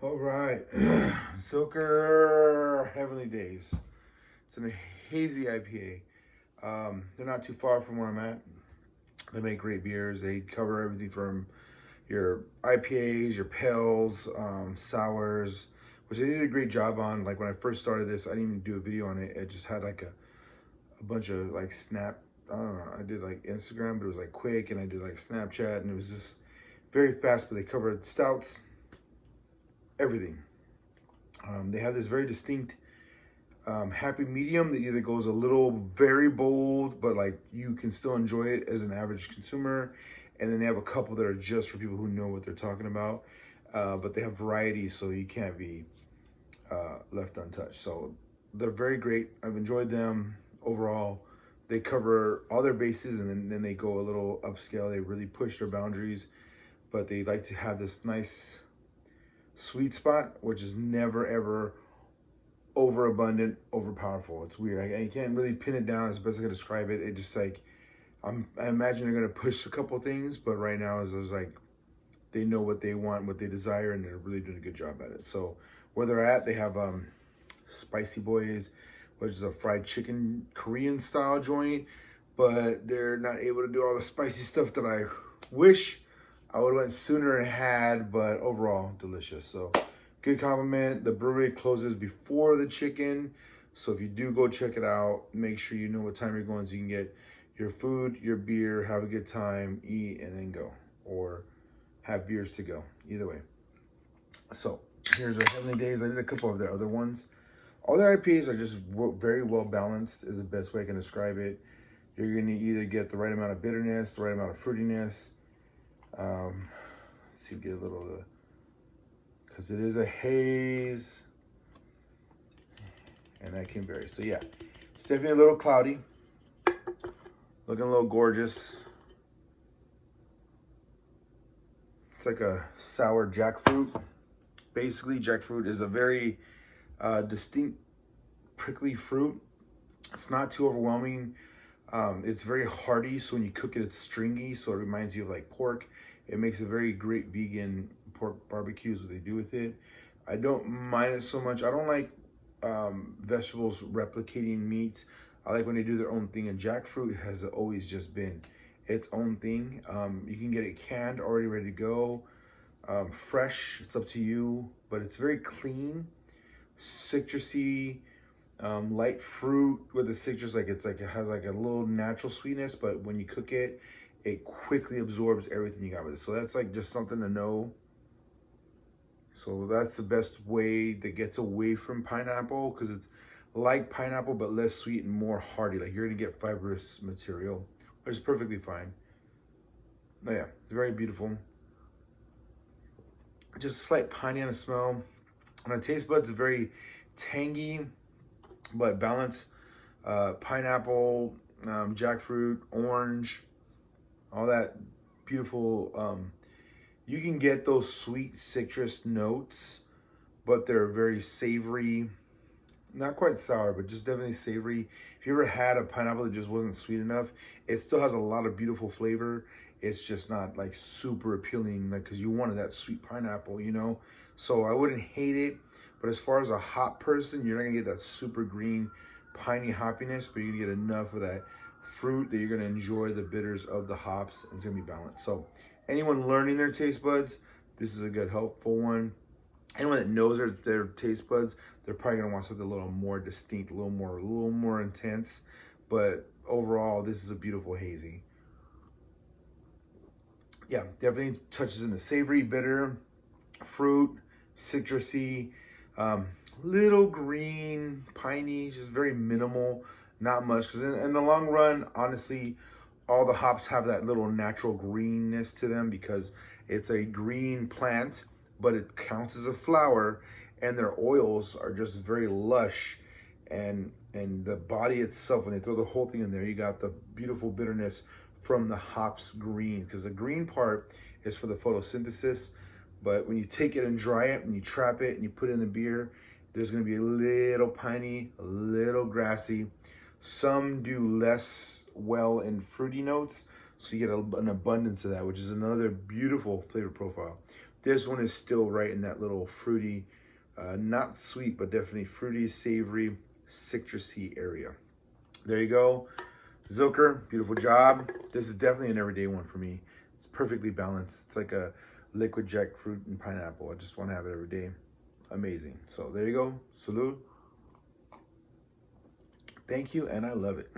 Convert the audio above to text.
All right, Zilker Heavenly Daze. It's a hazy IPA. They're not too far from where I'm at. They make great beers. They cover everything from your IPAs, your pales, sours, which they did a great job on. Like when I first started this, I didn't even do a video on it. It just had like a bunch of like snap. I don't know. I did like Instagram, but it was like quick, and I did like Snapchat, and it was just very fast. But they covered stouts, everything. They have this very distinct happy medium that either goes a little very bold, but like you can still enjoy it as an average consumer. And then they have a couple that are just for people who know what they're talking about. But they have variety, so you can't be left untouched. So they're very great. I've enjoyed them overall. They cover all their bases, and then they go a little upscale. They really push their boundaries, but they like to have this nice sweet spot, which is never ever overabundant, overpowerful. It's weird. I can't really pin it down as best I can describe it. It just like I imagine they're gonna push a couple things, but right now is like they know what they want, what they desire, and they're really doing a good job at it. So where they're at, they have Spicy Boys, which is a fried chicken Korean style joint, but they're not able to do all the spicy stuff that I wish I would have went sooner and had, but overall delicious. So good compliment. The brewery closes before the chicken, so if you do go check it out, make sure you know what time you're going so you can get your food, your beer, have a good time, eat, and then go, or have beers to go. Either way. So here's our Heavenly Days. I did a couple of their other ones. All their IPAs are just very well balanced, is the best way I can describe it. You're going to either get the right amount of bitterness, the right amount of fruitiness. Let's see, get a little of the, because it is a haze, and that can vary. So yeah, it's definitely a little cloudy, looking a little gorgeous. It's like a sour jackfruit. Basically, jackfruit is a very distinct prickly fruit. It's not too overwhelming. It's very hearty, so when you cook it, it's stringy, so it reminds you of like pork. It makes a very great vegan pork barbecue is what they do with it. I don't mind it so much. I don't like vegetables replicating meats. I like when they do their own thing, and jackfruit has always just been its own thing. You can get it canned, already ready to go. Fresh, it's up to you, but it's very clean, citrusy, light fruit with the citrus. Like it has like a little natural sweetness, but when you cook it, it quickly absorbs everything you got with it. So that's like just something to know. So that's the best way that gets away from pineapple, because it's like pineapple but less sweet and more hearty. Like you're gonna get fibrous material, which is perfectly fine. But yeah, it's very beautiful. Just a slight piney on the smell. On the taste buds, it's very tangy but balanced. Pineapple, jackfruit, orange, all that beautiful. You can get those sweet citrus notes, but they're very savory. Not quite sour, but just definitely savory. If you ever had a pineapple that just wasn't sweet enough, it still has a lot of beautiful flavor. It's just not like super appealing, like, because you wanted that sweet pineapple, you know? So I wouldn't hate it, but as far as a hop person, you're not gonna get that super green, piney hoppiness, but you're gonna get enough of that fruit that you're gonna enjoy the bitters of the hops, and it's gonna be balanced. So anyone learning their taste buds, this is a good, helpful one. Anyone that knows their taste buds, they're probably gonna want something a little more distinct, a little more intense. But overall, this is a beautiful hazy. Yeah, definitely touches in the savory, bitter, fruit, citrusy, little green, piney, just very minimal, not much. Because in the long run, honestly, all the hops have that little natural greenness to them because it's a green plant, but it counts as a flower, and their oils are just very lush. And the body itself, when they throw the whole thing in there, you got the beautiful bitterness from the hops green, because the green part is for the photosynthesis. But when you take it and dry it and you trap it and you put it in the beer, there's going to be a little piney, a little grassy. Some do less well in fruity notes, so you get an abundance of that, which is another beautiful flavor profile. This one is still right in that little fruity, not sweet, but definitely fruity, savory, citrusy area. There you go. Zilker, beautiful job. This is definitely an everyday one for me. It's perfectly balanced. It's like a liquid jackfruit and pineapple. I just want to have it every day. Amazing. So there you go. Salud. Thank you, and I love it.